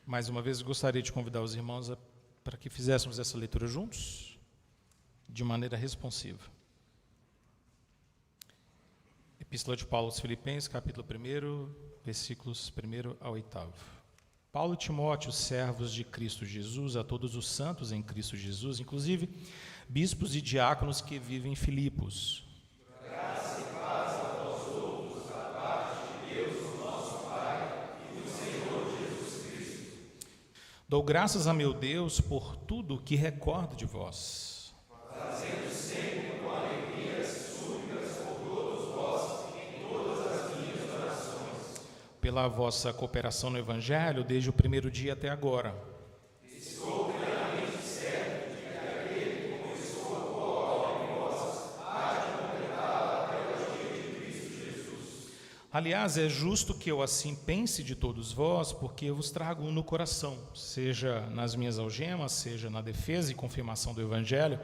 Mais uma vez, gostaria de convidar os irmãos para que fizéssemos essa leitura juntos, de maneira responsiva. Epístola de Paulo aos Filipenses, capítulo 1, versículos 1 ao 8. Paulo e Timóteo, servos de Cristo Jesus, a todos os santos em Cristo Jesus, inclusive bispos e diáconos que vivem em Filipos. Graça e paz a vós outros, da parte de Deus, nosso Pai, e do Senhor Jesus Cristo. Dou graças a meu Deus por tudo o que recordo de vós, Fazendo sempre com alegria súplicas por todos vós em todas as minhas orações. pela vossa cooperação no Evangelho, desde o primeiro dia até agora. Estou plenamente certo de que aquele que começou a boa obra em vós há de completá-la até o dia de Cristo Jesus. Aliás, é justo que eu assim pense de todos vós, porque eu vos trago no coração, seja nas minhas algemas, seja na defesa e confirmação do Evangelho,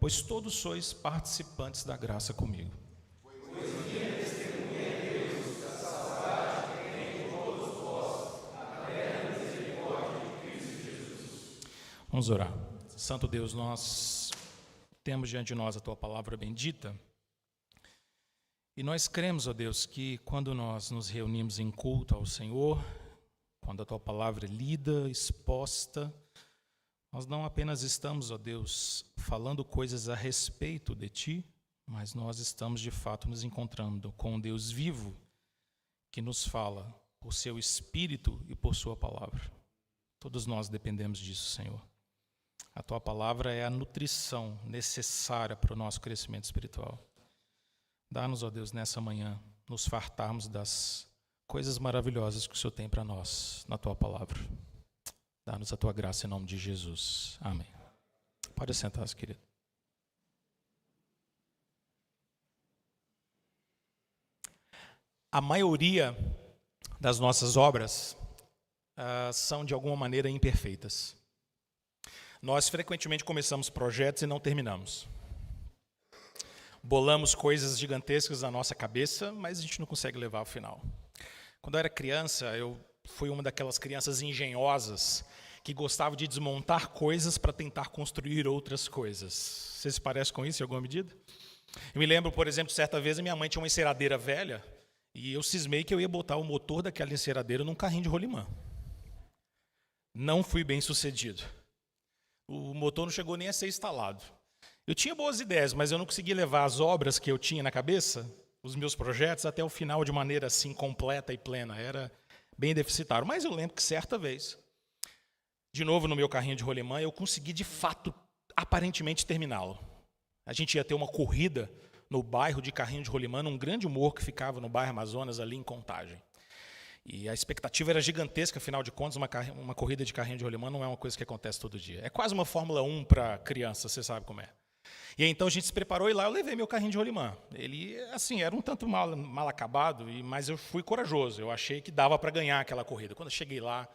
pois todos sois participantes da graça comigo. Vamos orar. Santo Deus, nós temos diante de nós a Tua palavra bendita, e nós cremos, ó Deus, que quando nós nos reunimos em culto ao Senhor, quando a Tua palavra é lida, exposta, nós não apenas estamos, ó Deus, falando coisas a respeito de Ti, mas nós estamos de fato nos encontrando com um Deus vivo que nos fala por Seu Espírito e por Sua palavra. Todos nós dependemos disso, Senhor. A Tua palavra é a nutrição necessária para o nosso crescimento espiritual. Dá-nos, ó Deus, nessa manhã, nos fartarmos das coisas maravilhosas que o Senhor tem para nós, na Tua palavra. Dá-nos a Tua graça em nome de Jesus. Amém. Pode sentar-se, querido. A maioria das nossas obras são, de alguma maneira, imperfeitas. Nós frequentemente começamos projetos e não terminamos. Bolamos coisas gigantescas na nossa cabeça, mas a gente não consegue levar ao final. Quando eu era criança, eu fui uma daquelas crianças engenhosas que gostava de desmontar coisas para tentar construir outras coisas. Você se parece com isso em alguma medida? Eu me lembro, por exemplo, certa vez a minha mãe tinha uma enceradeira velha e eu cismei que eu ia botar o motor daquela enceradeira num carrinho de rolimã. Não fui bem sucedido. O motor não chegou nem a ser instalado. Eu tinha boas ideias, mas eu não consegui levar as obras que eu tinha na cabeça, os meus projetos, até o final de maneira assim completa e plena. Era bem deficitário. Mas eu lembro que certa vez, de novo no meu carrinho de rolimã, eu consegui de fato, aparentemente, terminá-lo. A gente ia ter uma corrida no bairro de carrinho de rolimã, num grande morro que ficava no bairro Amazonas, ali em Contagem. E a expectativa era gigantesca, afinal de contas, uma corrida de carrinho de rolimã não é uma coisa que acontece todo dia. É quase uma Fórmula 1 para criança, você sabe como é. E aí, então a gente se preparou e lá eu levei meu carrinho de rolimã. Ele, assim, era um tanto mal acabado, mas eu fui corajoso. Eu achei que dava para ganhar aquela corrida. Quando eu cheguei lá,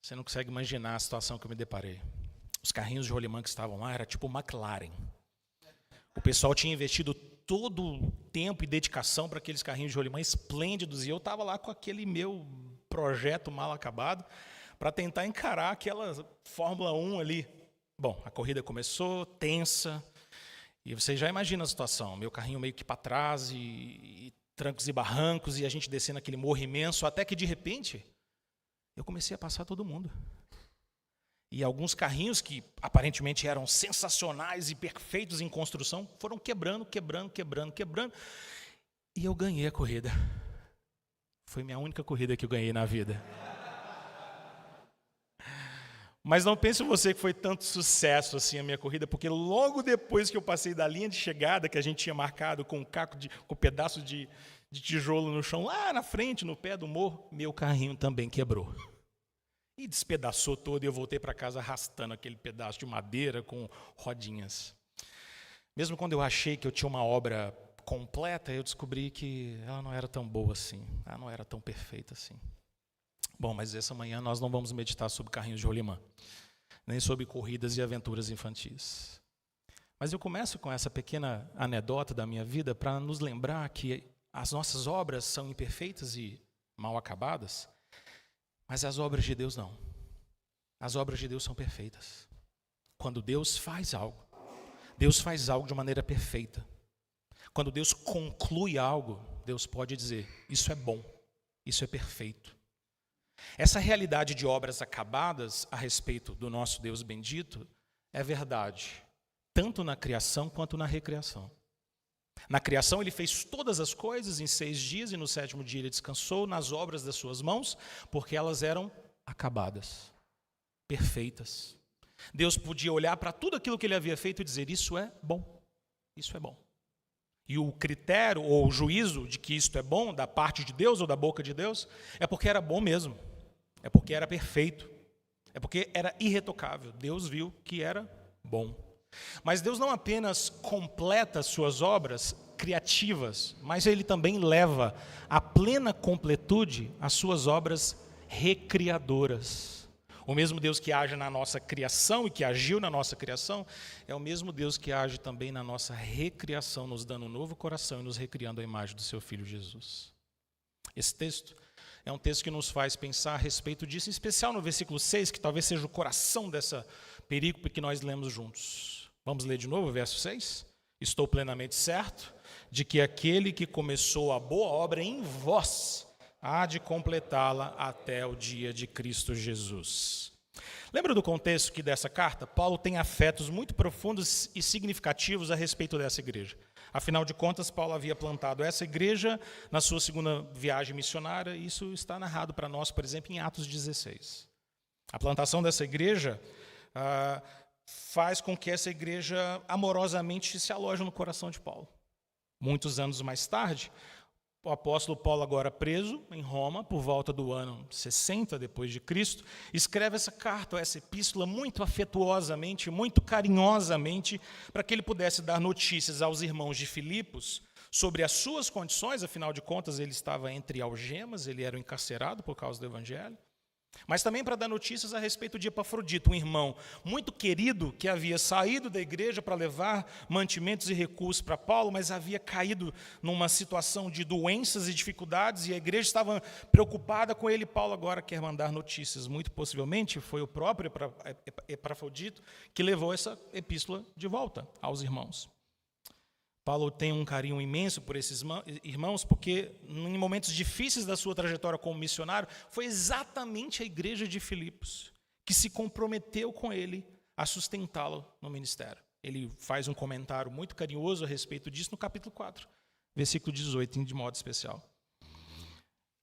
você não consegue imaginar a situação que eu me deparei. Os carrinhos de rolimã que estavam lá era tipo McLaren. O pessoal tinha investido todo o tempo e dedicação para aqueles carrinhos de rolimã esplêndidos, e eu estava lá com aquele meu projeto mal acabado para tentar encarar aquela Fórmula 1 ali. Bom, a corrida começou, tensa, e você já imagina a situação, meu carrinho meio que para trás, e trancos e barrancos, e a gente descendo aquele morro imenso, até que de repente, eu comecei a passar todo mundo. E alguns carrinhos que aparentemente eram sensacionais e perfeitos em construção foram quebrando. E eu ganhei a corrida. Foi minha única corrida que eu ganhei na vida. Mas não pense você que foi tanto sucesso assim a minha corrida, porque logo depois que eu passei da linha de chegada, que a gente tinha marcado com um pedaço de tijolo no chão, lá na frente, no pé do morro, meu carrinho também quebrou. E despedaçou todo, e eu voltei para casa arrastando aquele pedaço de madeira com rodinhas. Mesmo quando eu achei que eu tinha uma obra completa, eu descobri que ela não era tão boa assim, ela não era tão perfeita assim. Bom, mas essa manhã nós não vamos meditar sobre carrinhos de rolimã, nem sobre corridas e aventuras infantis. Mas eu começo com essa pequena anedota da minha vida para nos lembrar que as nossas obras são imperfeitas e mal acabadas, mas as obras de Deus não. As obras de Deus são perfeitas. Quando Deus faz algo de maneira perfeita. Quando Deus conclui algo, Deus pode dizer, isso é bom, isso é perfeito. Essa realidade de obras acabadas a respeito do nosso Deus bendito é verdade, tanto na criação quanto na recriação. Na criação ele fez todas as coisas em 6 dias e no 7º dia ele descansou nas obras das suas mãos, porque elas eram acabadas, perfeitas. Deus podia olhar para tudo aquilo que ele havia feito e dizer, isso é bom, isso é bom. E o critério ou o juízo de que isto é bom, da parte de Deus ou da boca de Deus, é porque era bom mesmo, é porque era perfeito, é porque era irretocável. Deus viu que era bom. Mas Deus não apenas completa suas obras criativas, mas Ele também leva à plena completude as suas obras recriadoras. O mesmo Deus que age na nossa criação e que agiu na nossa criação, é o mesmo Deus que age também na nossa recriação, nos dando um novo coração e nos recriando a imagem do seu Filho Jesus. Esse texto é um texto que nos faz pensar a respeito disso, em especial no versículo 6, que talvez seja o coração dessa perícope que nós lemos juntos. Vamos ler de novo o verso 6? Estou plenamente certo de que aquele que começou a boa obra em vós há de completá-la até o dia de Cristo Jesus. Lembra do contexto que dessa carta? Paulo tem afetos muito profundos e significativos a respeito dessa igreja. Afinal de contas, Paulo havia plantado essa igreja na sua 2ª viagem missionária, e isso está narrado para nós, por exemplo, em Atos 16. A plantação dessa igreja faz com que essa igreja amorosamente se aloje no coração de Paulo. Muitos anos mais tarde, o apóstolo Paulo, agora preso em Roma, por volta do ano 60 depois de Cristo, escreve essa carta, essa epístola, muito afetuosamente, muito carinhosamente, para que ele pudesse dar notícias aos irmãos de Filipos sobre as suas condições. Afinal de contas, ele estava entre algemas, ele era encarcerado por causa do evangelho. Mas também para dar notícias a respeito de Epafrodito, um irmão muito querido que havia saído da igreja para levar mantimentos e recursos para Paulo, mas havia caído numa situação de doenças e dificuldades, e a igreja estava preocupada com ele. Paulo agora quer mandar notícias. Muito possivelmente foi o próprio Epafrodito que levou essa epístola de volta aos irmãos. Paulo tem um carinho imenso por esses irmãos, porque em momentos difíceis da sua trajetória como missionário, foi exatamente a igreja de Filipos que se comprometeu com ele a sustentá-lo no ministério. Ele faz um comentário muito carinhoso a respeito disso no capítulo 4, versículo 18, de modo especial.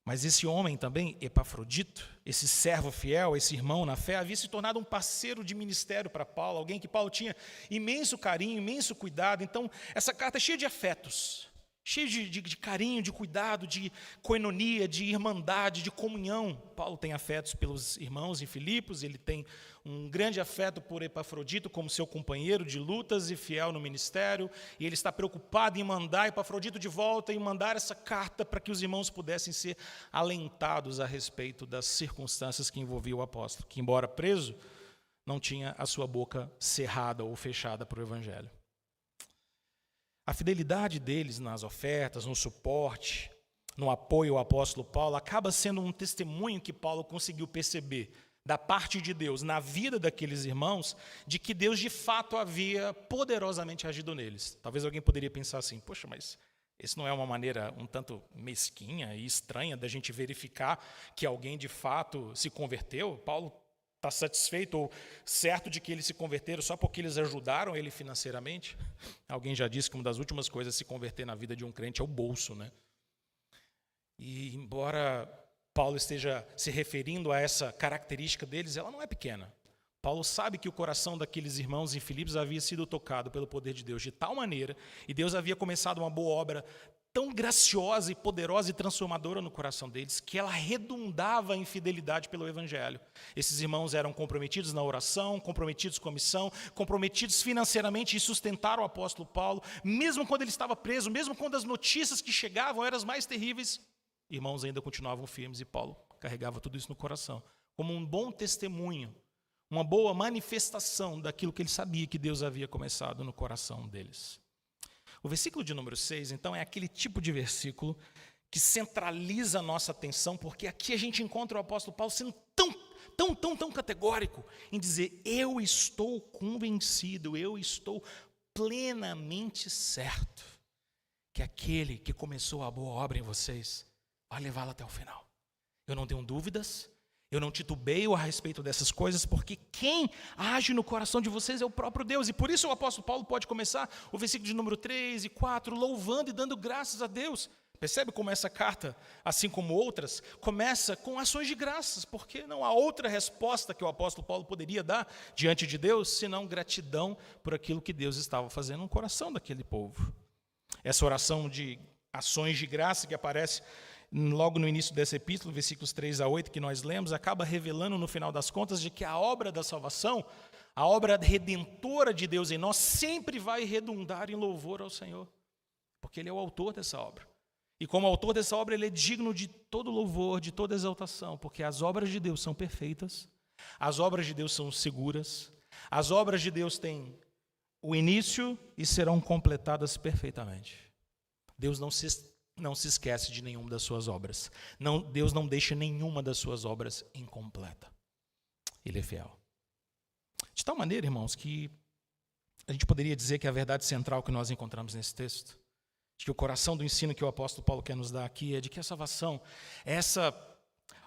Mas esse homem também, Epafrodito, esse servo fiel, esse irmão na fé, havia se tornado um parceiro de ministério para Paulo, alguém que Paulo tinha imenso carinho, imenso cuidado. Então, essa carta é cheia de afetos, cheia de carinho, de cuidado, de coenonia, de irmandade, de comunhão. Paulo tem afetos pelos irmãos em Filipos, ele tem um grande afeto por Epafrodito como seu companheiro de lutas e fiel no ministério, e ele está preocupado em mandar Epafrodito de volta e mandar essa carta para que os irmãos pudessem ser alentados a respeito das circunstâncias que envolviam o apóstolo, que, embora preso, não tinha a sua boca cerrada ou fechada para o evangelho. A fidelidade deles nas ofertas, no suporte, no apoio ao apóstolo Paulo, acaba sendo um testemunho que Paulo conseguiu perceber da parte de Deus, na vida daqueles irmãos, de que Deus de fato havia poderosamente agido neles. Talvez alguém poderia pensar assim, poxa, mas isso não é uma maneira um tanto mesquinha e estranha da gente verificar que alguém de fato se converteu? Paulo está satisfeito ou certo de que eles se converteram só porque eles ajudaram ele financeiramente? Alguém já disse que uma das últimas coisas a se converter na vida de um crente é o bolso, né? E embora Paulo esteja se referindo a essa característica deles, ela não é pequena. Paulo sabe que o coração daqueles irmãos em Filipos havia sido tocado pelo poder de Deus de tal maneira, e Deus havia começado uma boa obra tão graciosa e poderosa e transformadora no coração deles, que ela redundava em fidelidade pelo evangelho. Esses irmãos eram comprometidos na oração, comprometidos com a missão, comprometidos financeiramente em sustentar o apóstolo Paulo, mesmo quando ele estava preso, mesmo quando as notícias que chegavam eram as mais terríveis, irmãos ainda continuavam firmes, e Paulo carregava tudo isso no coração, como um bom testemunho, uma boa manifestação daquilo que ele sabia que Deus havia começado no coração deles. O versículo de número 6, então, é aquele tipo de versículo que centraliza a nossa atenção, porque aqui a gente encontra o apóstolo Paulo sendo tão tão categórico em dizer: eu estou convencido, eu estou plenamente certo que aquele que começou a boa obra em vocês vai levá-la até o final. Eu não tenho dúvidas, eu não titubeio a respeito dessas coisas, porque quem age no coração de vocês é o próprio Deus. E por isso o apóstolo Paulo pode começar o versículo de número 3 e 4, louvando e dando graças a Deus. Percebe como essa carta, assim como outras, começa com ações de graças, porque não há outra resposta que o apóstolo Paulo poderia dar diante de Deus, senão gratidão por aquilo que Deus estava fazendo no coração daquele povo. Essa oração de ações de graça que aparece logo no início dessa epístola, versículos 3 a 8, que nós lemos, acaba revelando no final das contas de que a obra da salvação, a obra redentora de Deus em nós, sempre vai redundar em louvor ao Senhor, porque Ele é o autor dessa obra. E como autor dessa obra, Ele é digno de todo louvor, de toda exaltação, porque as obras de Deus são perfeitas, as obras de Deus são seguras, as obras de Deus têm o início e serão completadas perfeitamente. Deus não se esquece de nenhuma das suas obras. Deus não deixa nenhuma das suas obras incompleta. Ele é fiel. De tal maneira, irmãos, que a gente poderia dizer que a verdade central que nós encontramos nesse texto, de que o coração do ensino que o apóstolo Paulo quer nos dar aqui é de que a salvação, essa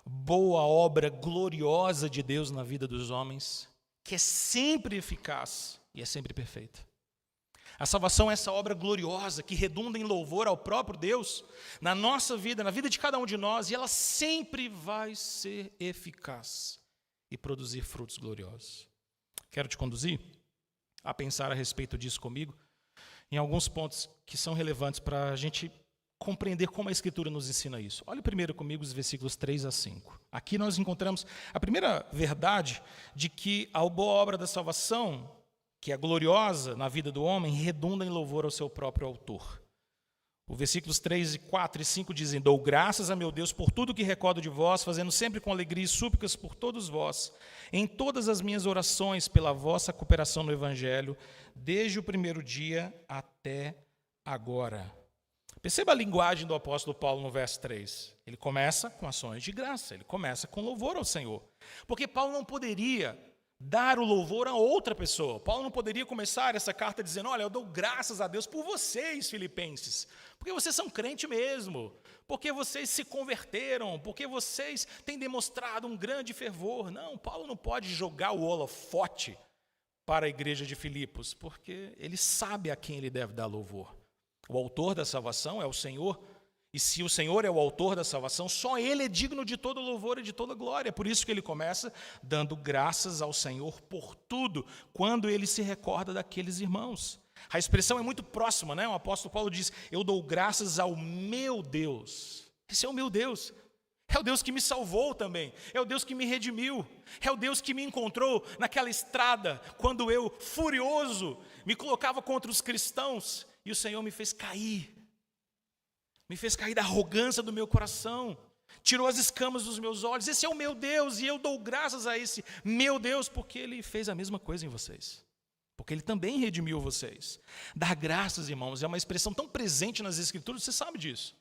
boa obra gloriosa de Deus na vida dos homens, que é sempre eficaz e é sempre perfeita. A salvação é essa obra gloriosa que redunda em louvor ao próprio Deus na nossa vida, na vida de cada um de nós, e ela sempre vai ser eficaz e produzir frutos gloriosos. Quero te conduzir a pensar a respeito disso comigo, em alguns pontos que são relevantes para a gente compreender como a Escritura nos ensina isso. Olhe primeiro comigo os versículos 3 a 5. Aqui nós encontramos a primeira verdade de que a boa obra da salvação, que é gloriosa na vida do homem, redunda em louvor ao seu próprio autor. Os versículos 3, 4 e 5 dizem: dou graças a meu Deus por tudo que recordo de vós, fazendo sempre com alegria e súplicas por todos vós, em todas as minhas orações pela vossa cooperação no Evangelho, desde o primeiro dia até agora. Perceba a linguagem do apóstolo Paulo no verso 3. Ele começa com ações de graça, ele começa com louvor ao Senhor. Porque Paulo não poderia dar o louvor a outra pessoa. Paulo não poderia começar essa carta dizendo: olha, eu dou graças a Deus por vocês, filipenses, porque vocês são crente mesmo, porque vocês se converteram, porque vocês têm demonstrado um grande fervor. Não, Paulo não pode jogar o holofote para a igreja de Filipos, porque ele sabe a quem ele deve dar louvor. O autor da salvação é o Senhor, e se o Senhor é o autor da salvação, só Ele é digno de todo louvor e de toda glória. Por isso que ele começa dando graças ao Senhor por tudo, quando ele se recorda daqueles irmãos. A expressão é muito próxima, né? O apóstolo Paulo diz: eu dou graças ao meu Deus. Esse é o meu Deus. É o Deus que me salvou também, é o Deus que me redimiu, é o Deus que me encontrou naquela estrada, quando eu, furioso, me colocava contra os cristãos, e o Senhor me fez cair da arrogância do meu coração, tirou as escamas dos meus olhos. Esse é o meu Deus, e eu dou graças a esse meu Deus, porque Ele fez a mesma coisa em vocês, porque Ele também redimiu vocês. Dar graças, irmãos, é uma expressão tão presente nas Escrituras, você sabe disso.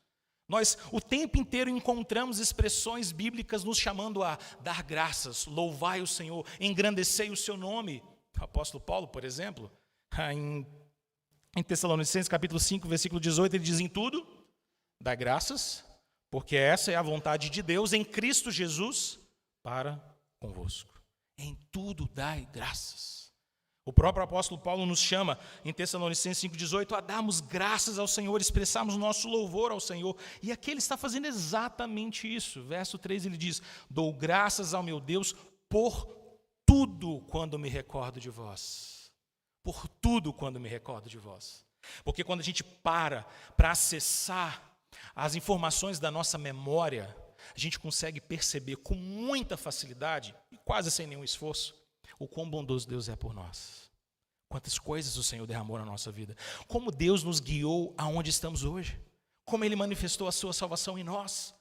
Nós o tempo inteiro encontramos expressões bíblicas nos chamando a dar graças, louvai o Senhor, engrandecei o seu nome. O apóstolo Paulo, por exemplo, em Tessalonicenses capítulo 5, versículo 18, ele diz: em tudo, dá graças, porque essa é a vontade de Deus em Cristo Jesus para convosco. Em tudo dai graças. O próprio apóstolo Paulo nos chama, em Tessalonicenses 5,18, a darmos graças ao Senhor, expressarmos nosso louvor ao Senhor. E aqui ele está fazendo exatamente isso. Verso 3 ele diz: dou graças ao meu Deus por tudo quando me recordo de vós. Por tudo quando me recordo de vós. Porque quando a gente para acessar as informações da nossa memória, a gente consegue perceber com muita facilidade, e quase sem nenhum esforço, o quão bondoso Deus é por nós. Quantas coisas o Senhor derramou na nossa vida. Como Deus nos guiou aonde estamos hoje. Como Ele manifestou a sua salvação em nós.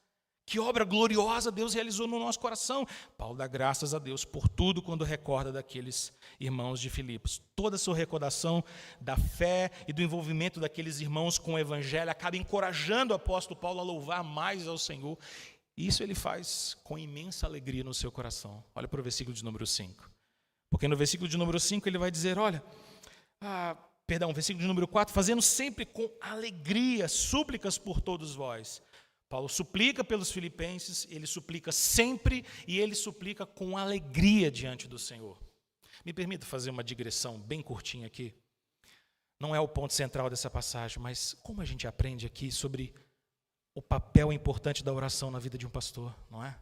Que obra gloriosa Deus realizou no nosso coração. Paulo dá graças a Deus por tudo quando recorda daqueles irmãos de Filipos. Toda a sua recordação da fé e do envolvimento daqueles irmãos com o Evangelho acaba encorajando o apóstolo Paulo a louvar mais ao Senhor. E isso ele faz com imensa alegria no seu coração. Olha para o versículo de número 5. Porque no versículo de número 5 ele vai dizer, versículo de número 4, fazendo sempre com alegria súplicas por todos vós. Paulo suplica pelos filipenses, ele suplica sempre e ele suplica com alegria diante do Senhor. Me permita fazer uma digressão bem curtinha aqui. Não é o ponto central dessa passagem, mas como a gente aprende aqui sobre o papel importante da oração na vida de um pastor, não é?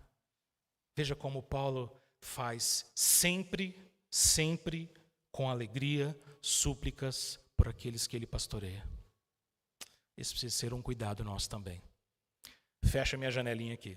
Veja como Paulo faz sempre com alegria, súplicas por aqueles que ele pastoreia. Esse precisa ser um cuidado nosso também. Fecha minha janelinha aqui.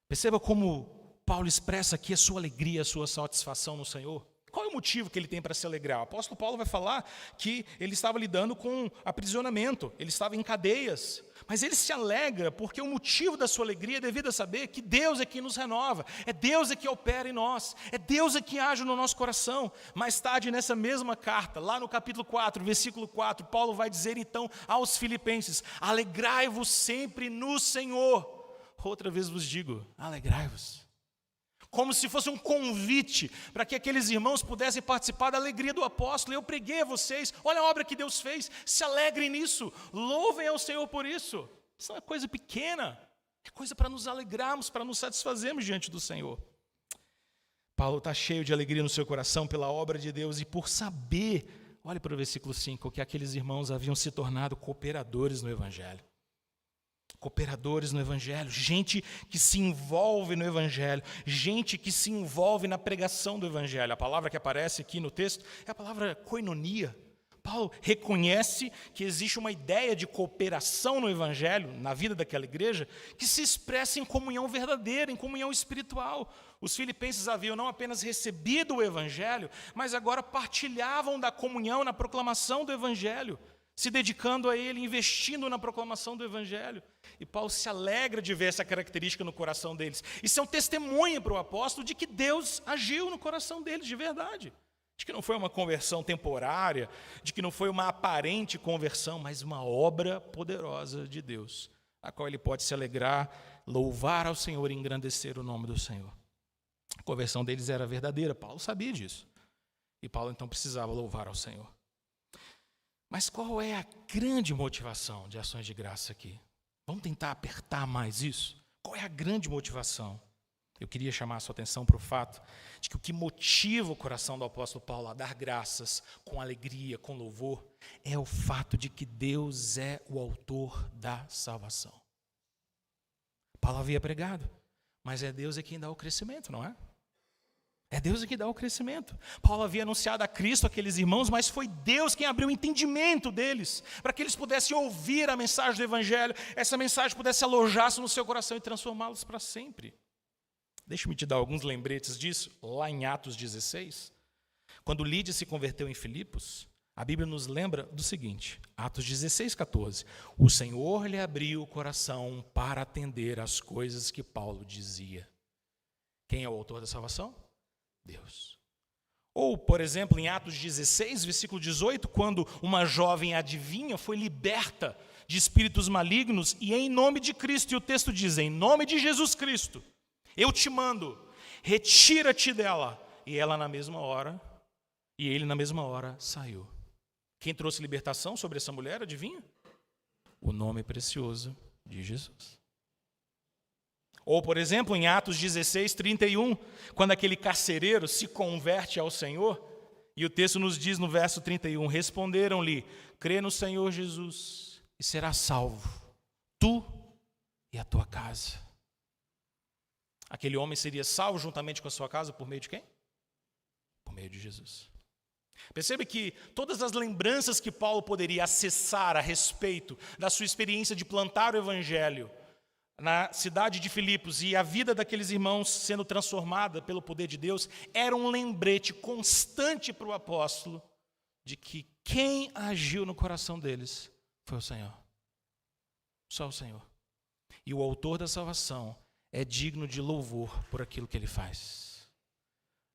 Perceba como Paulo expressa aqui a sua alegria, a sua satisfação no Senhor. Qual é o motivo que ele tem para se alegrar? O apóstolo Paulo vai falar que ele estava lidando com aprisionamento, ele estava em cadeias. Mas ele se alegra porque o motivo da sua alegria é devido a saber que Deus é que nos renova, é Deus é que opera em nós, é Deus é que age no nosso coração. Mais tarde, nessa mesma carta, lá no capítulo 4, versículo 4, Paulo vai dizer então aos filipenses, alegrai-vos sempre no Senhor. Outra vez vos digo, alegrai-vos. Como se fosse um convite para que aqueles irmãos pudessem participar da alegria do apóstolo. Eu preguei a vocês, olha a obra que Deus fez, se alegrem nisso, louvem ao Senhor por isso. Isso não é coisa pequena, é coisa para nos alegrarmos, para nos satisfazermos diante do Senhor. Paulo está cheio de alegria no seu coração pela obra de Deus e por saber, olha para o versículo 5, que aqueles irmãos haviam se tornado cooperadores no Evangelho. Cooperadores no Evangelho, gente que se envolve no Evangelho, gente que se envolve na pregação do Evangelho. A palavra que aparece aqui no texto é a palavra koinonia. Paulo reconhece que existe uma ideia de cooperação no Evangelho, na vida daquela igreja, que se expressa em comunhão verdadeira, em comunhão espiritual. Os filipenses haviam não apenas recebido o Evangelho, mas agora partilhavam da comunhão na proclamação do Evangelho, se dedicando a ele, investindo na proclamação do Evangelho. E Paulo se alegra de ver essa característica no coração deles. Isso é um testemunho para o apóstolo de que Deus agiu no coração deles de verdade. De que não foi uma conversão temporária, de que não foi uma aparente conversão, mas uma obra poderosa de Deus, a qual ele pode se alegrar, louvar ao Senhor e engrandecer o nome do Senhor. A conversão deles era verdadeira, Paulo sabia disso. E Paulo então precisava louvar ao Senhor. Mas qual é a grande motivação de ações de graça aqui? Vamos tentar apertar mais isso? Qual é a grande motivação? Eu queria chamar a sua atenção para o fato de que o que motiva o coração do apóstolo Paulo a dar graças com alegria, com louvor, é o fato de que Deus é o autor da salvação. Paulo havia pregado, mas é Deus quem dá o crescimento, não é? É Deus que dá o crescimento. Paulo havia anunciado a Cristo àqueles irmãos, mas foi Deus quem abriu o entendimento deles, para que eles pudessem ouvir a mensagem do Evangelho, essa mensagem pudesse alojar-se no seu coração e transformá-los para sempre. Deixa-me te dar alguns lembretes disso, lá em Atos 16. Quando Lídia se converteu em Filipos, a Bíblia nos lembra do seguinte, Atos 16, 14. O Senhor lhe abriu o coração para atender às coisas que Paulo dizia. Quem é o autor da salvação? Deus. Ou, por exemplo, em Atos 16, versículo 18, quando uma jovem adivinha foi liberta de espíritos malignos e em nome de Cristo, e o texto diz, em nome de Jesus Cristo, eu te mando, retira-te dela. E ela na mesma hora, e ele na mesma hora saiu. Quem trouxe libertação sobre essa mulher, adivinha? O nome precioso de Jesus. Ou, por exemplo, em Atos 16, 31, quando aquele carcereiro se converte ao Senhor, e o texto nos diz no verso 31, responderam-lhe, crê no Senhor Jesus e serás salvo, tu e a tua casa. Aquele homem seria salvo juntamente com a sua casa por meio de quem? Por meio de Jesus. Percebe que todas as lembranças que Paulo poderia acessar a respeito da sua experiência de plantar o Evangelho na cidade de Filipos e a vida daqueles irmãos sendo transformada pelo poder de Deus, era um lembrete constante para o apóstolo de que quem agiu no coração deles foi o Senhor. Só o Senhor. E o autor da salvação é digno de louvor por aquilo que ele faz.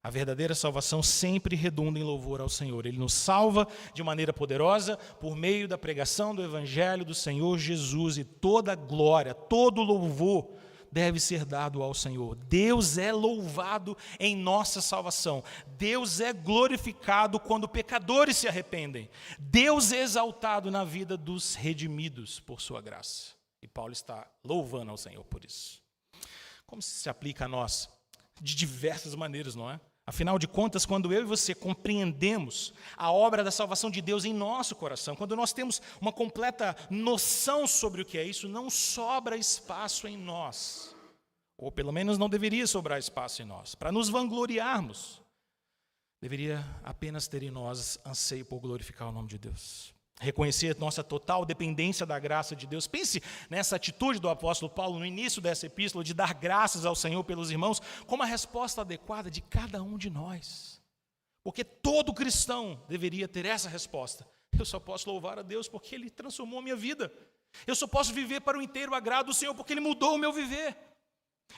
A verdadeira salvação sempre redunda em louvor ao Senhor. Ele nos salva de maneira poderosa por meio da pregação do Evangelho do Senhor Jesus, e toda a glória, todo o louvor deve ser dado ao Senhor. Deus é louvado em nossa salvação. Deus é glorificado quando pecadores se arrependem. Deus é exaltado na vida dos redimidos por sua graça. E Paulo está louvando ao Senhor por isso. Como isso se aplica a nós? De diversas maneiras, não é? Afinal de contas, quando eu e você compreendemos a obra da salvação de Deus em nosso coração, quando nós temos uma completa noção sobre o que é isso, não sobra espaço em nós, ou pelo menos não deveria sobrar espaço em nós, para nos vangloriarmos. Deveria apenas ter em nós anseio por glorificar o nome de Deus. Reconhecer nossa total dependência da graça de Deus. Pense nessa atitude do apóstolo Paulo no início dessa epístola, de dar graças ao Senhor pelos irmãos, como a resposta adequada de cada um de nós. Porque todo cristão deveria ter essa resposta. Eu só posso louvar a Deus porque Ele transformou a minha vida. Eu só posso viver para o inteiro agrado do Senhor porque Ele mudou o meu viver.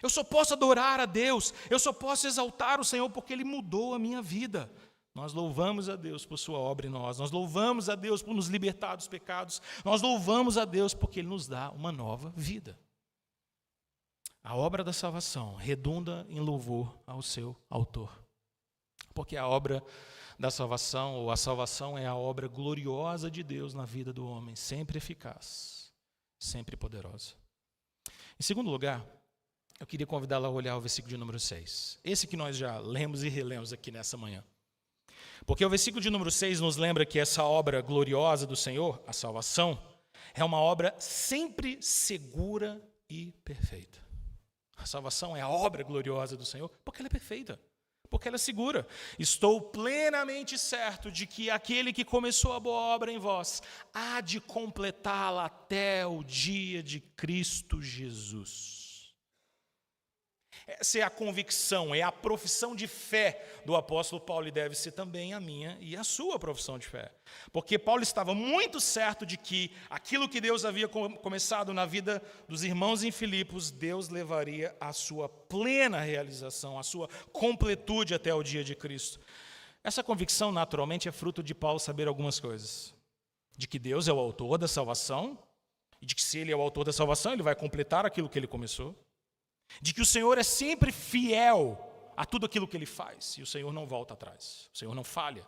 Eu só posso adorar a Deus, eu só posso exaltar o Senhor porque Ele mudou a minha vida. Nós louvamos a Deus por sua obra em nós louvamos a Deus por nos libertar dos pecados, nós louvamos a Deus porque Ele nos dá uma nova vida. A obra da salvação redunda em louvor ao seu autor, porque a obra da salvação, ou a salvação, é a obra gloriosa de Deus na vida do homem, sempre eficaz, sempre poderosa. Em segundo lugar, eu queria convidá-la a olhar o versículo de número 6, esse que nós já lemos e relemos aqui nessa manhã. Porque o versículo de número 6 nos lembra que essa obra gloriosa do Senhor, a salvação, é uma obra sempre segura e perfeita. A salvação é a obra gloriosa do Senhor porque ela é perfeita, porque ela é segura. Estou plenamente certo de que aquele que começou a boa obra em vós há de completá-la até o dia de Cristo Jesus. Essa é a convicção, é a profissão de fé do apóstolo Paulo e deve ser também a minha e a sua profissão de fé. Porque Paulo estava muito certo de que aquilo que Deus havia começado na vida dos irmãos em Filipos, Deus levaria à sua plena realização, à sua completude até o dia de Cristo. Essa convicção, naturalmente, é fruto de Paulo saber algumas coisas. De que Deus é o autor da salvação, e de que se Ele é o autor da salvação, Ele vai completar aquilo que Ele começou. De que o Senhor é sempre fiel a tudo aquilo que Ele faz, e o Senhor não volta atrás, o Senhor não falha,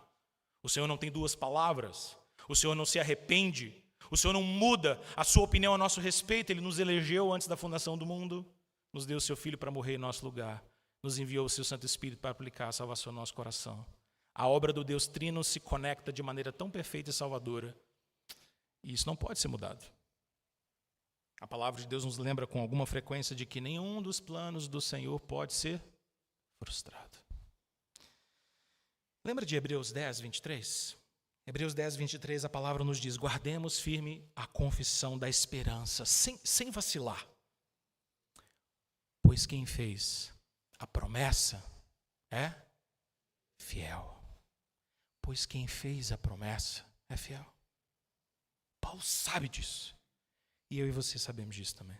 o Senhor não tem duas palavras, o Senhor não se arrepende, o Senhor não muda a sua opinião a nosso respeito. Ele nos elegeu antes da fundação do mundo, nos deu o seu Filho para morrer em nosso lugar, nos enviou o seu Santo Espírito para aplicar a salvação no nosso coração. A obra do Deus Trino se conecta de maneira tão perfeita e salvadora, e isso não pode ser mudado. A palavra de Deus nos lembra com alguma frequência de que nenhum dos planos do Senhor pode ser frustrado. Lembra de Hebreus 10, 23? Hebreus 10, 23, a palavra nos diz: guardemos firme a confissão da esperança, sem vacilar. Pois quem fez a promessa é fiel. Pois quem fez a promessa é fiel. Paulo sabe disso. E eu e você sabemos disso também.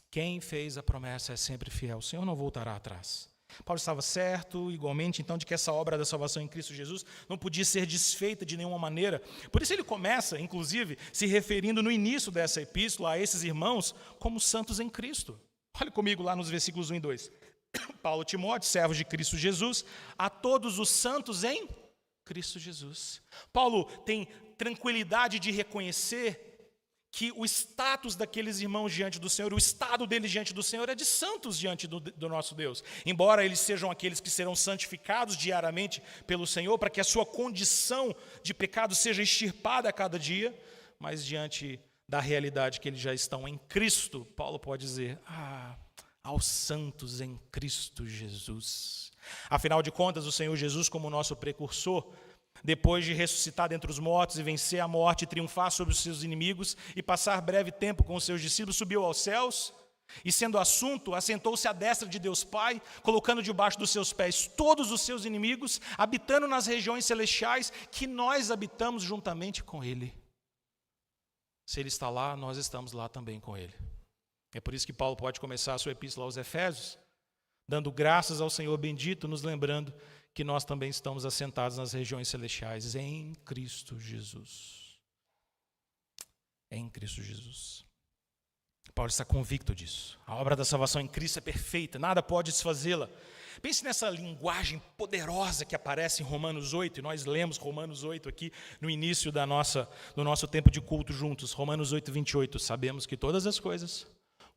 Quem fez a promessa é sempre fiel. O Senhor não voltará atrás. Paulo estava certo, igualmente, então, de que essa obra da salvação em Cristo Jesus não podia ser desfeita de nenhuma maneira. Por isso ele começa, inclusive, se referindo no início dessa epístola a esses irmãos como santos em Cristo. Olha comigo lá nos versículos 1 e 2. Paulo, Timóteo, servos de Cristo Jesus, a todos os santos em Cristo Jesus. Paulo tem tranquilidade de reconhecer que o status daqueles irmãos diante do Senhor, o estado deles diante do Senhor é de santos diante do nosso Deus. Embora eles sejam aqueles que serão santificados diariamente pelo Senhor, para que a sua condição de pecado seja extirpada a cada dia, mas diante da realidade que eles já estão em Cristo, Paulo pode dizer: aos santos em Cristo Jesus. Afinal de contas, o Senhor Jesus, como nosso precursor, depois de ressuscitar dentre os mortos e vencer a morte, triunfar sobre os seus inimigos e passar breve tempo com os seus discípulos, subiu aos céus e, sendo assunto, assentou-se à destra de Deus Pai, colocando debaixo dos seus pés todos os seus inimigos, habitando nas regiões celestiais que nós habitamos juntamente com Ele. Se Ele está lá, nós estamos lá também com Ele. É por isso que Paulo pode começar a sua epístola aos Efésios, dando graças ao Senhor bendito, nos lembrando que nós também estamos assentados nas regiões celestiais em Cristo Jesus. Em Cristo Jesus. Paulo está convicto disso. A obra da salvação em Cristo é perfeita, nada pode desfazê-la. Pense nessa linguagem poderosa que aparece em Romanos 8, e nós lemos Romanos 8 aqui no início do nosso tempo de culto juntos. Romanos 8, 28, sabemos que todas as coisas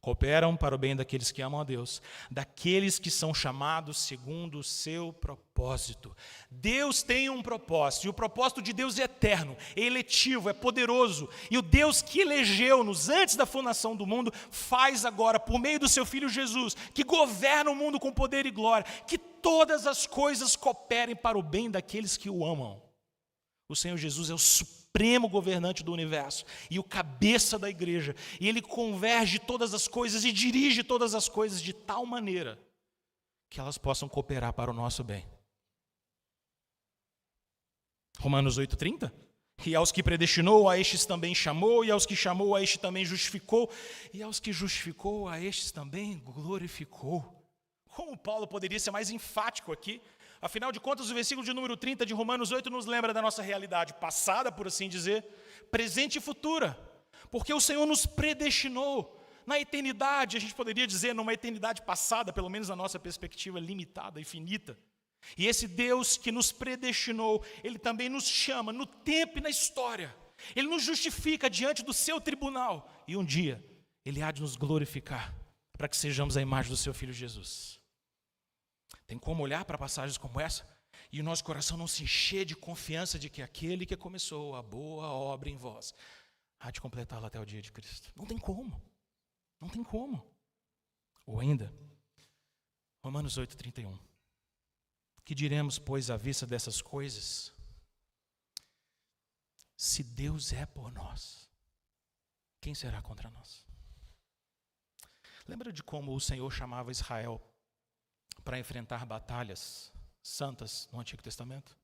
cooperam para o bem daqueles que amam a Deus, daqueles que são chamados segundo o seu propósito. Deus tem um propósito, e o propósito de Deus é eterno, é eletivo, é poderoso. E o Deus que elegeu-nos antes da fundação do mundo, faz agora, por meio do seu Filho Jesus, que governa o mundo com poder e glória, que todas as coisas cooperem para o bem daqueles que o amam. O Senhor Jesus é o supremo governante do universo e o cabeça da igreja. E Ele converge todas as coisas e dirige todas as coisas de tal maneira que elas possam cooperar para o nosso bem. Romanos 8,30. E aos que predestinou, a estes também chamou, e aos que chamou, a estes também justificou, e aos que justificou, a estes também glorificou. Como Paulo poderia ser mais enfático aqui? Afinal de contas, o versículo de número 30 de Romanos 8 nos lembra da nossa realidade passada, por assim dizer, presente e futura. Porque o Senhor nos predestinou na eternidade, a gente poderia dizer numa eternidade passada, pelo menos na nossa perspectiva limitada e finita. E esse Deus que nos predestinou, Ele também nos chama no tempo e na história. Ele nos justifica diante do seu tribunal. E um dia, Ele há de nos glorificar para que sejamos a imagem do seu Filho Jesus. Tem como olhar para passagens como essa e o nosso coração não se encher de confiança de que aquele que começou a boa obra em vós há de completá-la até o dia de Cristo. Não tem como. Não tem como. Ou ainda, Romanos 8,31. Que diremos, pois, à vista dessas coisas? Se Deus é por nós, quem será contra nós? Lembra de como o Senhor chamava Israel para enfrentar batalhas santas no Antigo Testamento?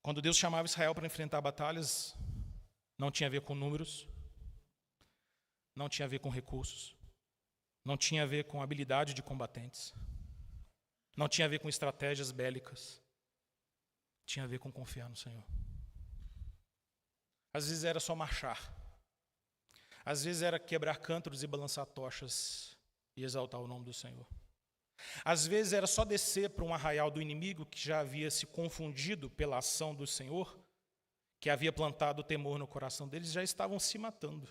Quando Deus chamava Israel para enfrentar batalhas, não tinha a ver com números, não tinha a ver com recursos, não tinha a ver com habilidade de combatentes, não tinha a ver com estratégias bélicas, tinha a ver com confiar no Senhor. Às vezes era só marchar, às vezes era quebrar cântaros e balançar tochas e exaltar o nome do Senhor. Às vezes era só descer para um arraial do inimigo que já havia se confundido pela ação do Senhor, que havia plantado o temor no coração deles, já estavam se matando.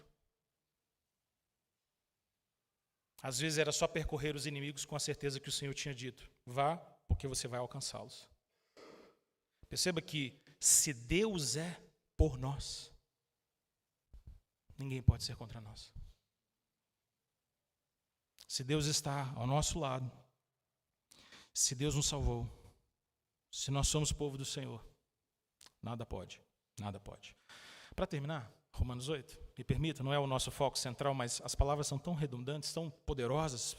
Às vezes era só percorrer os inimigos com a certeza que o Senhor tinha dito: vá, porque você vai alcançá-los. Perceba que se Deus é por nós, ninguém pode ser contra nós. Se Deus está ao nosso lado, se Deus nos salvou, se nós somos povo do Senhor, nada pode, nada pode. Para terminar, Romanos 8, me permita, não é o nosso foco central, mas as palavras são tão redundantes, tão poderosas.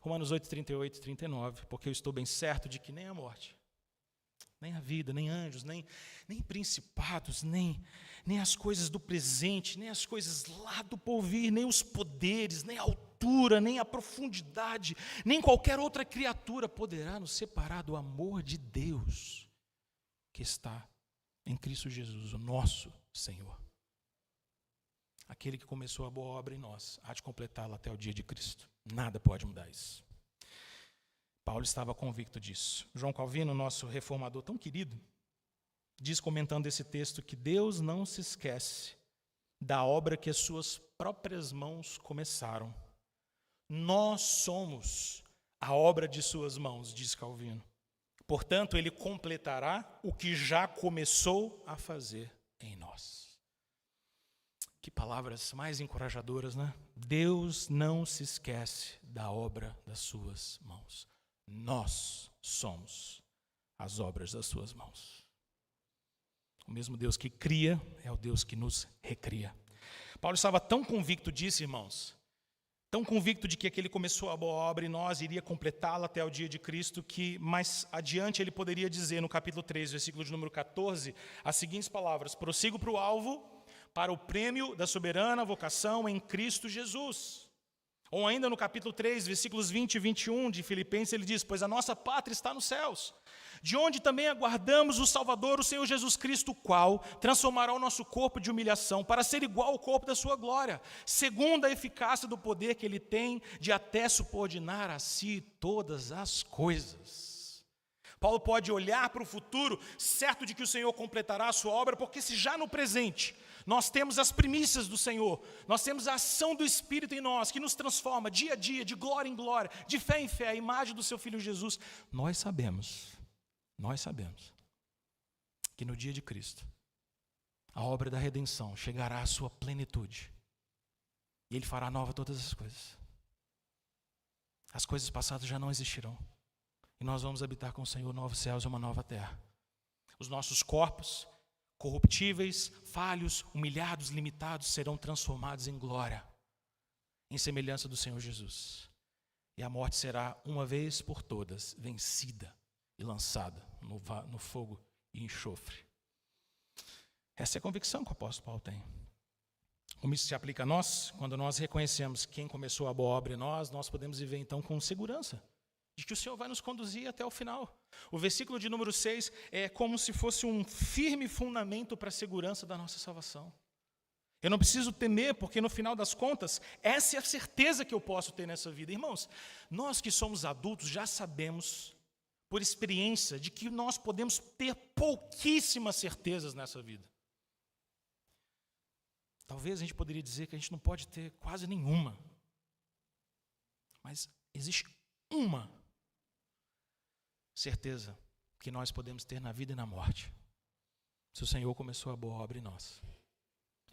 Romanos 8, 38 e 39, porque eu estou bem certo de que nem a morte, nem a vida, nem anjos, nem principados, nem as coisas do presente, nem as coisas lá do porvir, nem os poderes, nem a altura, nem a profundidade, nem qualquer outra criatura poderá nos separar do amor de Deus que está em Cristo Jesus, o nosso Senhor. Aquele que começou a boa obra em nós, há de completá-la até o dia de Cristo. Nada pode mudar isso. Paulo estava convicto disso. João Calvino, nosso reformador tão querido, diz, comentando esse texto, que Deus não se esquece da obra que as suas próprias mãos começaram. Nós somos a obra de suas mãos, diz Calvino. Portanto, ele completará o que já começou a fazer em nós. Que palavras mais encorajadoras, né? Deus não se esquece da obra das suas mãos. Nós somos as obras das suas mãos. O mesmo Deus que cria é o Deus que nos recria. Paulo estava tão convicto disso, irmãos, tão convicto de que aquele começou a boa obra em nós iria completá-la até o dia de Cristo, que mais adiante ele poderia dizer no capítulo 3, versículo de número 14, as seguintes palavras: prossigo para o alvo, para o prêmio da soberana vocação em Cristo Jesus. Ou ainda no capítulo 3, versículos 20 e 21 de Filipenses, ele diz: pois a nossa pátria está nos céus, de onde também aguardamos o Salvador, o Senhor Jesus Cristo, o qual transformará o nosso corpo de humilhação para ser igual ao corpo da sua glória, segundo a eficácia do poder que ele tem de até subordinar a si todas as coisas. Paulo pode olhar para o futuro, certo de que o Senhor completará a sua obra, porque se já no presente nós temos as primícias do Senhor, nós temos a ação do Espírito em nós, que nos transforma dia a dia, de glória em glória, de fé em fé, a imagem do seu Filho Jesus, nós sabemos que no dia de Cristo, a obra da redenção chegará à sua plenitude, e Ele fará nova todas as coisas. As coisas passadas já não existirão, e nós vamos habitar com o Senhor novos céus e uma nova terra. Os nossos corpos, corruptíveis, falhos, humilhados, limitados, serão transformados em glória, em semelhança do Senhor Jesus. E a morte será, uma vez por todas, vencida e lançada no fogo e enxofre. Essa é a convicção que o apóstolo Paulo tem. Como isso se aplica a nós? Quando nós reconhecemos quem começou a boa obra em nós podemos viver então com segurança de que o Senhor vai nos conduzir até o final. O versículo de número 6 é como se fosse um firme fundamento para a segurança da nossa salvação. Eu não preciso temer, porque no final das contas, essa é a certeza que eu posso ter nessa vida. Irmãos, nós que somos adultos já sabemos, por experiência, de que nós podemos ter pouquíssimas certezas nessa vida. Talvez a gente poderia dizer que a gente não pode ter quase nenhuma. Mas existe uma certeza que nós podemos ter na vida e na morte. Se o Senhor começou a boa obra em nós,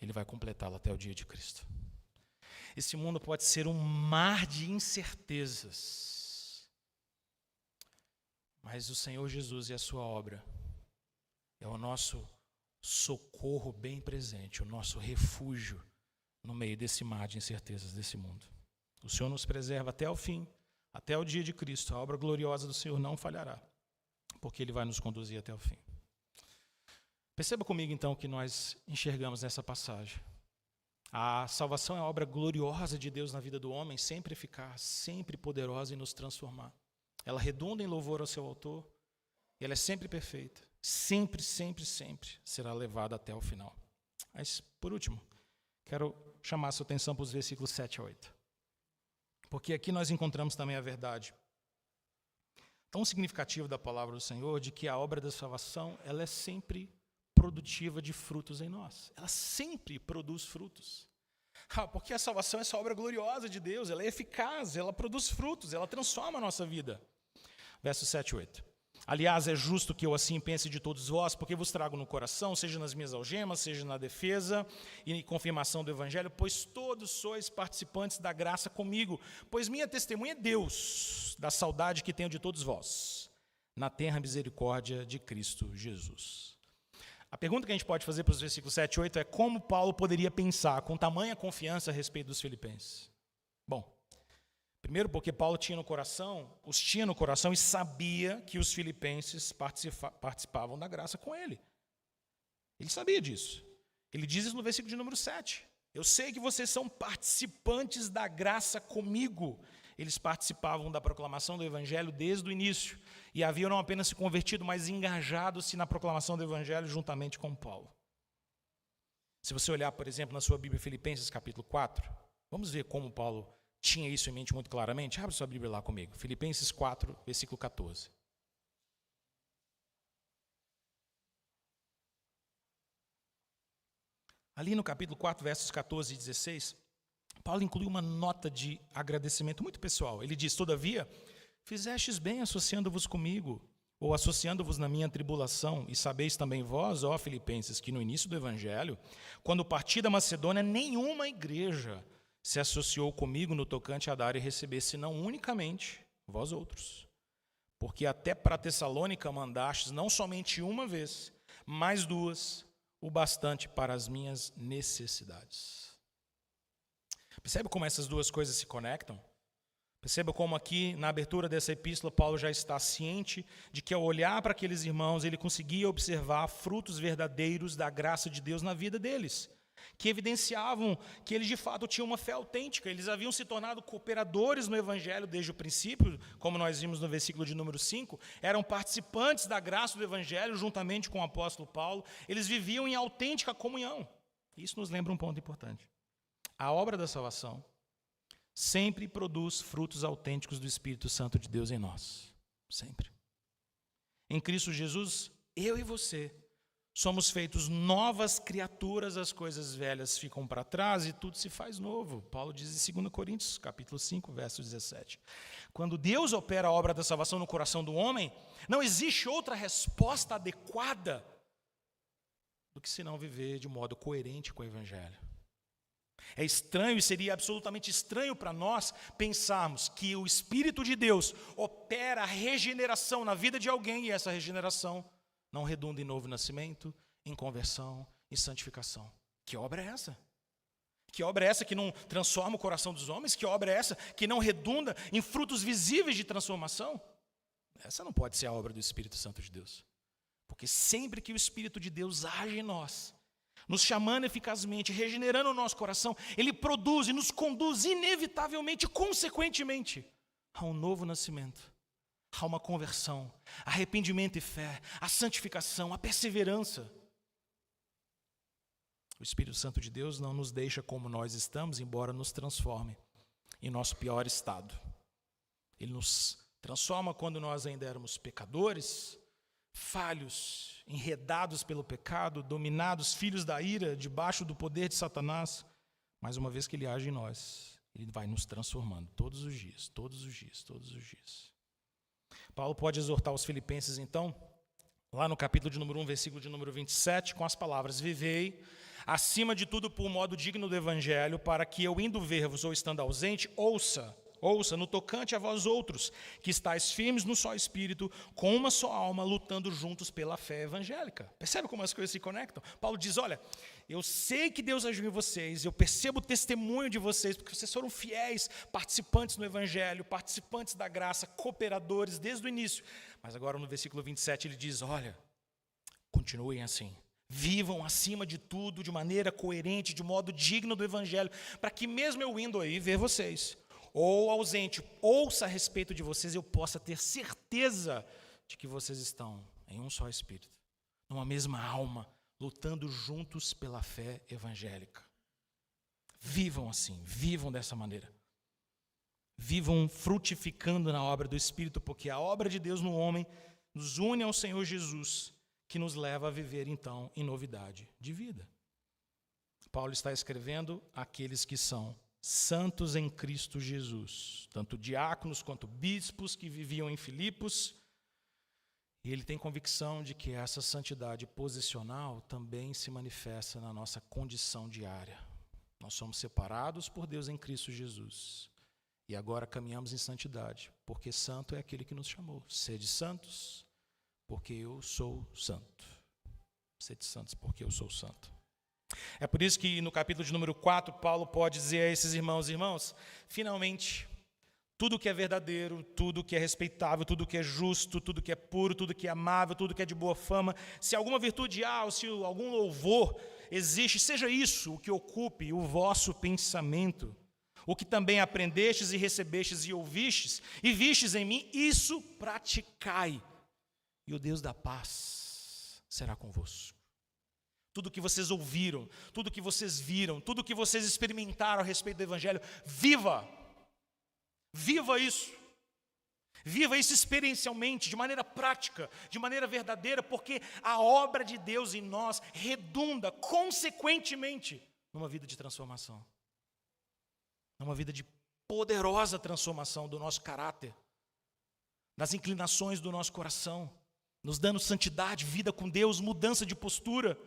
Ele vai completá-la até o dia de Cristo. Esse mundo pode ser um mar de incertezas, mas o Senhor Jesus e a sua obra é o nosso socorro bem presente, o nosso refúgio no meio desse mar de incertezas desse mundo. O Senhor nos preserva até o fim, até o dia de Cristo. A obra gloriosa do Senhor não falhará, porque Ele vai nos conduzir até o fim. Perceba comigo então o que nós enxergamos nessa passagem. A salvação é a obra gloriosa de Deus na vida do homem, sempre eficaz, sempre poderosa em nos transformar. Ela redunda em louvor ao seu autor, e ela é sempre perfeita, sempre, sempre, sempre será levada até o final. Mas, por último, quero chamar a sua atenção para os versículos 7 a 8. Porque aqui nós encontramos também a verdade tão significativa da palavra do Senhor, de que a obra da salvação, ela é sempre produtiva de frutos em nós. Ela sempre produz frutos. Porque a salvação é essa obra gloriosa de Deus, ela é eficaz, ela produz frutos, ela transforma a nossa vida. Versos 7 e 8. Aliás, é justo que eu assim pense de todos vós, porque vos trago no coração, seja nas minhas algemas, seja na defesa e confirmação do Evangelho, pois todos sois participantes da graça comigo, pois minha testemunha é Deus, da saudade que tenho de todos vós, na terra misericórdia de Cristo Jesus. A pergunta que a gente pode fazer para os versículos 7 e 8 é como Paulo poderia pensar com tamanha confiança a respeito dos filipenses? Bom, primeiro porque Paulo os tinha no coração e sabia que os filipenses participavam da graça com ele. Ele sabia disso. Ele diz isso no versículo de número 7. Eu sei que vocês são participantes da graça comigo. Eles participavam da proclamação do Evangelho desde o início e haviam não apenas se convertido, mas engajado-se na proclamação do Evangelho juntamente com Paulo. Se você olhar, por exemplo, na sua Bíblia, Filipenses capítulo 4, vamos ver como Paulo tinha isso em mente muito claramente. Abre sua Bíblia lá comigo. Filipenses 4, versículo 14. Ali no capítulo 4, versos 14 e 16, Paulo inclui uma nota de agradecimento muito pessoal. Ele diz: todavia, fizestes bem associando-vos comigo, ou associando-vos na minha tribulação, e sabeis também vós, ó Filipenses, que no início do Evangelho, quando parti da Macedônia, nenhuma igreja se associou comigo no tocante a dar e receber, senão unicamente vós outros. Porque até para Tessalônica mandastes não somente uma vez, mas duas, o bastante para as minhas necessidades. Percebe como essas duas coisas se conectam? Perceba como aqui, na abertura dessa epístola, Paulo já está ciente de que ao olhar para aqueles irmãos, ele conseguia observar frutos verdadeiros da graça de Deus na vida deles. que evidenciavam que eles de fato tinham uma fé autêntica. Eles haviam se tornado cooperadores no Evangelho desde o princípio, como nós vimos no versículo de número 5, eram participantes da graça do Evangelho juntamente com o apóstolo Paulo, eles viviam em autêntica comunhão. Isso nos lembra um ponto importante. A obra da salvação sempre produz frutos autênticos do Espírito Santo de Deus em nós. Sempre. Em Cristo Jesus, eu e você somos feitos novas criaturas, as coisas velhas ficam para trás e tudo se faz novo. Paulo diz em 2 Coríntios, capítulo 5, verso 17. Quando Deus opera a obra da salvação no coração do homem, não existe outra resposta adequada do que se não viver de modo coerente com o Evangelho. É estranho e seria absolutamente estranho para nós pensarmos que o Espírito de Deus opera a regeneração na vida de alguém e essa regeneração não redunda em novo nascimento, em conversão e santificação. Que obra é essa? Que obra é essa que não transforma o coração dos homens? Que obra é essa que não redunda em frutos visíveis de transformação? Essa não pode ser a obra do Espírito Santo de Deus. Porque sempre que o Espírito de Deus age em nós, nos chamando eficazmente, regenerando o nosso coração, ele produz e nos conduz inevitavelmente, consequentemente, a um novo nascimento. Há uma conversão, arrependimento e fé, a santificação, a perseverança. O Espírito Santo de Deus não nos deixa como nós estamos, embora nos transforme em nosso pior estado. Ele nos transforma quando nós ainda éramos pecadores, falhos, enredados pelo pecado, dominados, filhos da ira, debaixo do poder de Satanás. Mas uma vez que ele age em nós, ele vai nos transformando todos os dias, todos os dias, todos os dias. Paulo pode exortar os filipenses, então, lá no capítulo de número 1, versículo de número 27, com as palavras: vivei, acima de tudo, por modo digno do Evangelho, para que eu, indo ver-vos ou estando ausente, ouça no tocante a vós outros, que estáis firmes no só Espírito, com uma só alma, lutando juntos pela fé evangélica. Percebe como as coisas se conectam? Paulo diz, olha, eu sei que Deus agiu em vocês, eu percebo o testemunho de vocês, porque vocês foram fiéis, participantes no Evangelho, participantes da graça, cooperadores desde o início. Mas agora no versículo 27 ele diz, olha, continuem assim. Vivam acima de tudo, de maneira coerente, de modo digno do Evangelho, para que mesmo eu indo aí ver vocês, ou ausente, ouça a respeito de vocês, eu possa ter certeza de que vocês estão em um só Espírito, numa mesma alma, lutando juntos pela fé evangélica. Vivam assim, vivam dessa maneira. Vivam frutificando na obra do Espírito, porque a obra de Deus no homem nos une ao Senhor Jesus, que nos leva a viver então em novidade de vida. Paulo está escrevendo àqueles que são santos em Cristo Jesus, tanto diáconos quanto bispos que viviam em Filipos, e ele tem convicção de que essa santidade posicional também se manifesta na nossa condição diária. Nós somos separados por Deus em Cristo Jesus, e agora caminhamos em santidade, porque santo é aquele que nos chamou. Sede santos, porque eu sou santo. Sede santos, porque eu sou santo. É por isso que no capítulo de número 4, Paulo pode dizer a esses irmãos, finalmente, tudo que é verdadeiro, tudo que é respeitável, tudo que é justo, tudo que é puro, tudo que é amável, tudo que é de boa fama, se alguma virtude há, ou se algum louvor existe, seja isso o que ocupe o vosso pensamento, o que também aprendestes e recebestes e ouvistes, e vistes em mim, isso praticai, e o Deus da paz será convosco. Tudo que vocês ouviram, tudo que vocês viram, tudo que vocês experimentaram a respeito do Evangelho, viva! Viva isso! Viva isso experiencialmente, de maneira prática, de maneira verdadeira, porque a obra de Deus em nós redunda, consequentemente, numa vida de transformação. Numa vida de poderosa transformação do nosso caráter, das inclinações do nosso coração, nos dando santidade, vida com Deus, mudança de postura.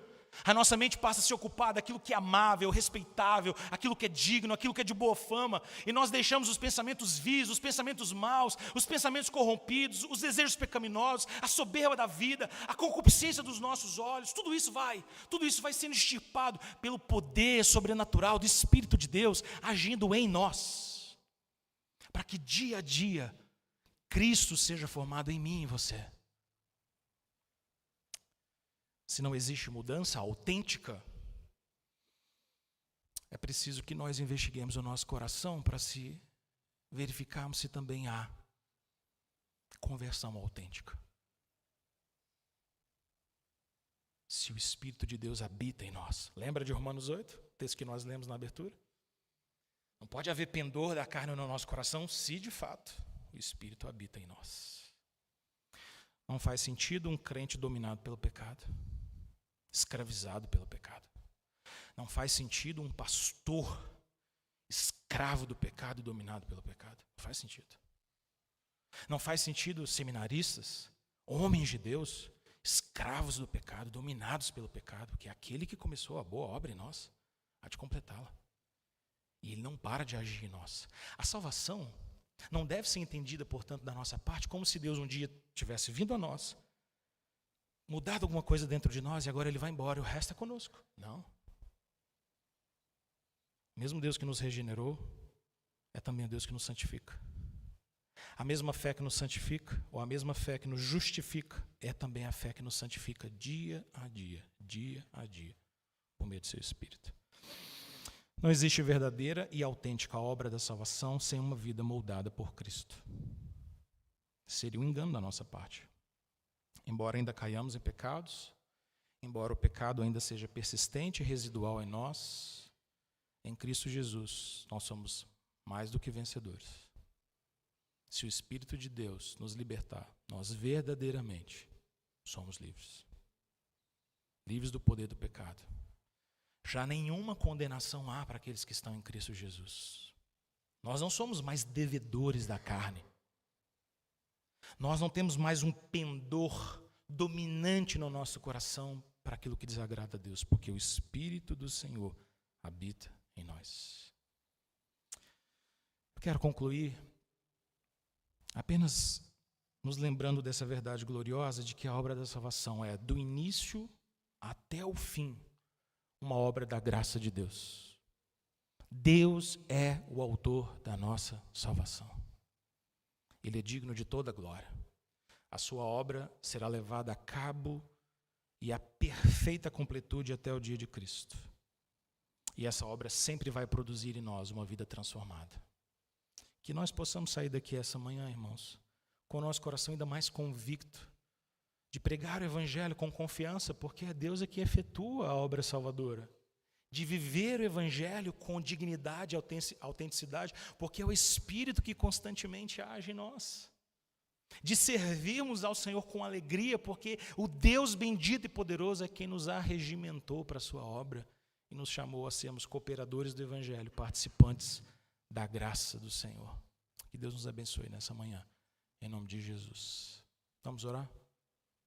A nossa mente passa a se ocupar daquilo que é amável, respeitável, aquilo que é digno, aquilo que é de boa fama, e nós deixamos os pensamentos vis, os pensamentos maus, os pensamentos corrompidos, os desejos pecaminosos, a soberba da vida, a concupiscência dos nossos olhos, tudo isso vai sendo extirpado pelo poder sobrenatural do Espírito de Deus agindo em nós, para que dia a dia Cristo seja formado em mim e em você. Se não existe mudança autêntica, é preciso que nós investiguemos o nosso coração para se verificarmos se também há conversão autêntica. Se o Espírito de Deus habita em nós. Lembra de Romanos 8? O texto que nós lemos na abertura? Não pode haver pendor da carne no nosso coração se, de fato, o Espírito habita em nós. Não faz sentido um crente dominado pelo pecado, escravizado pelo pecado. Não faz sentido um pastor escravo do pecado e dominado pelo pecado. Não faz sentido. Não faz sentido seminaristas, homens de Deus, escravos do pecado, dominados pelo pecado, que é aquele que começou a boa obra em nós, há de completá-la. E ele não para de agir em nós. A salvação não deve ser entendida, portanto, da nossa parte, como se Deus um dia tivesse vindo a nós, mudado alguma coisa dentro de nós e agora ele vai embora e o resto é conosco. Não. Mesmo Deus que nos regenerou, é também o Deus que nos santifica. A mesma fé que nos santifica, ou a mesma fé que nos justifica, é também a fé que nos santifica dia a dia, por meio do seu Espírito. Não existe verdadeira e autêntica obra da salvação sem uma vida moldada por Cristo. Seria um engano da nossa parte. Embora ainda caiamos em pecados, embora o pecado ainda seja persistente e residual em nós, em Cristo Jesus nós somos mais do que vencedores. Se o Espírito de Deus nos libertar, nós verdadeiramente somos livres. Livres do poder do pecado. Já nenhuma condenação há para aqueles que estão em Cristo Jesus. Nós não somos mais devedores da carne. Nós não temos mais um pendor dominante no nosso coração para aquilo que desagrada a Deus, porque o Espírito do Senhor habita em nós. Eu quero concluir apenas nos lembrando dessa verdade gloriosa de que a obra da salvação é, do início até o fim, uma obra da graça de Deus. Deus é o autor da nossa salvação. Ele é digno de toda glória. A sua obra será levada a cabo e a perfeita completude até o dia de Cristo. E essa obra sempre vai produzir em nós uma vida transformada. Que nós possamos sair daqui essa manhã, irmãos, com o nosso coração ainda mais convicto de pregar o Evangelho com confiança, porque é Deus que efetua a obra salvadora. De viver o Evangelho com dignidade e autenticidade, porque é o Espírito que constantemente age em nós. De servirmos ao Senhor com alegria, porque o Deus bendito e poderoso é quem nos arregimentou para a sua obra e nos chamou a sermos cooperadores do Evangelho, participantes da graça do Senhor. Que Deus nos abençoe nessa manhã, em nome de Jesus. Vamos orar?